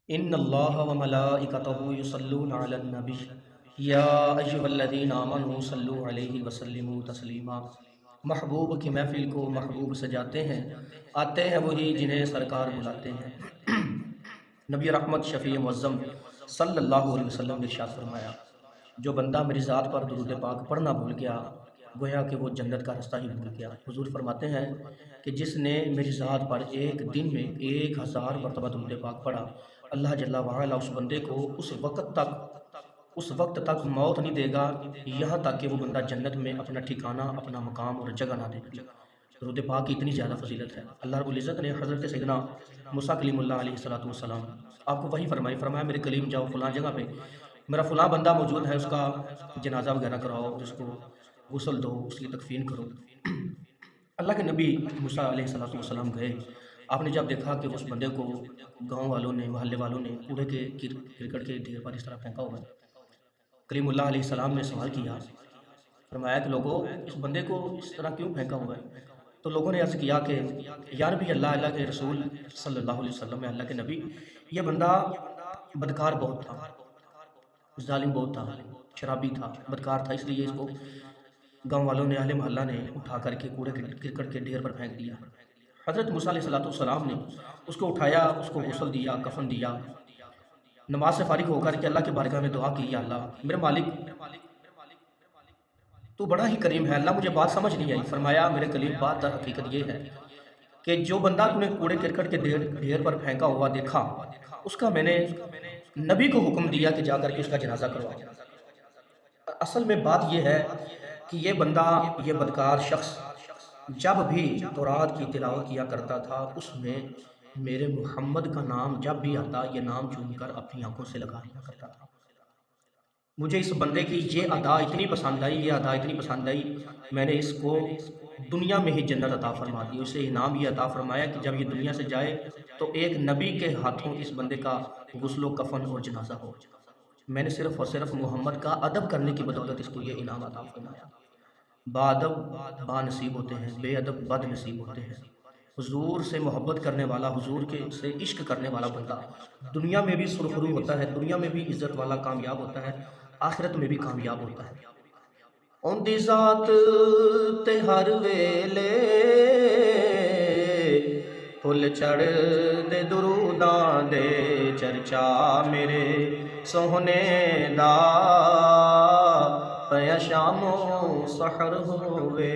ان اللہ و ملائکتہ یصلون علی النبی یا ایہا الذین آمنوا صلوا علیہ وسلموا تسلیما۔ محبوب کی محفل کو محبوب سجاتے ہیں، آتے ہیں وہی جنہیں سرکار بلاتے ہیں۔ نبی رحمت شفیع معظم صلی اللہ علیہ وسلم نے ارشاد فرمایا، جو بندہ میری ذات پر درود پاک پڑھنا بھول گیا گویا کہ وہ جنت کا رستہ ہی بھول گیا۔ حضور فرماتے ہیں کہ جس نے میری ذات پر ایک دن میں 1000 مرتبہ درود پاک پڑھا، اللہ جل وعلا اس بندے کو اس وقت تک موت نہیں دے گا یہاں تک کہ وہ بندہ جنت میں اپنا ٹھکانہ، اپنا مقام اور جگہ نہ دے۔ درود پاک کی اتنی زیادہ فضیلت ہے۔ اللہ رب العزت نے حضرت سیدنا موسیٰ کلیم اللہ علیہ السلام آپ کو وحی فرمایا میرے کلیم جاؤ فلاں جگہ پہ، میرا فلاں بندہ موجود ہے، اس کا جنازہ وغیرہ کراؤ، جس کو غسل دو، اس کی تکفین کرو۔ اللہ کے نبی موسیٰ علیہ السلام گئے، آپ نے جب دیکھا کہ اس بندے کو گاؤں والوں نے، محلے والوں نے کوڑے کے کرکٹ کے ڈھیر پر اس طرح پھینکا ہوا ہے، کلیم اللہ علیہ السلام نے سوال کیا، فرمایا کہ لوگوں اس بندے کو اس طرح کیوں پھینکا ہوا ہے؟ تو لوگوں نے عرض کیا کہ یا نبی اللہ، اللہ کے رسول صلی اللہ علیہ وسلم، اللہ کے نبی، یہ بندہ بدکار بہت تھا، ظالم بہت تھا، شرابی تھا، بدکار تھا، اس لیے اس کو گاؤں والوں نے، اہل محلہ نے اٹھا کر کے کوڑے کرکٹ کے ڈھیر پر پھینک دیا۔ حضرت موسیٰ علیہ السلام نے اس کو اٹھایا، اس کو غسل دیا، کفن دیا، نماز سے فارغ ہو کر کے اللہ کے بارگاہ میں دعا کی، یا اللہ میرے مالک تو بڑا ہی کریم ہے، اللہ مجھے بات سمجھ نہیں آئی۔ فرمایا میرے کلیم بات در حقیقت یہ ہے کہ جو بندہ تو نے کوڑے کرکٹ کے ڈھیر پر پھینکا ہوا دیکھا، اس کا میں نے نبی کو حکم دیا کہ جا کر کے اس کا جنازہ کرواؤ۔ اصل میں بات یہ ہے کہ یہ بندہ، یہ بدکار شخص جب بھی تورات کی تلاوت کیا کرتا تھا، اس میں میرے محمد کا نام جب بھی آتا یہ نام چون کر اپنی آنکھوں سے لگا لیا کرتا تھا۔ مجھے اس بندے کی یہ ادا اتنی پسند آئی، یہ ادا اتنی پسند آئی، میں نے اس کو دنیا میں ہی جنت عطا فرما دی، اسے انعام یہ عطا فرمایا کہ جب یہ دنیا سے جائے تو ایک نبی کے ہاتھوں اس بندے کا غسل و کفن اور جنازہ ہو۔ میں نے صرف اور صرف محمد کا ادب کرنے کی بدولت اس کو یہ انعام عطا فرمایا۔ با ادب با نصیب ہوتے ہیں، بے ادب بد نصیب ہوتے ہیں۔ حضور سے محبت کرنے والا، حضور کے سے عشق کرنے والا بندہ دنیا میں بھی سرخرو ہوتا ہے، دنیا میں بھی عزت والا کامیاب ہوتا ہے، آخرت میں بھی کامیاب ہوتا ہے۔ ان دی ذات تے ہر ویلے پھل چڑھ دے دروداں دے چرچا میرے سوہنے دا پیا شام و سحر ہوئے۔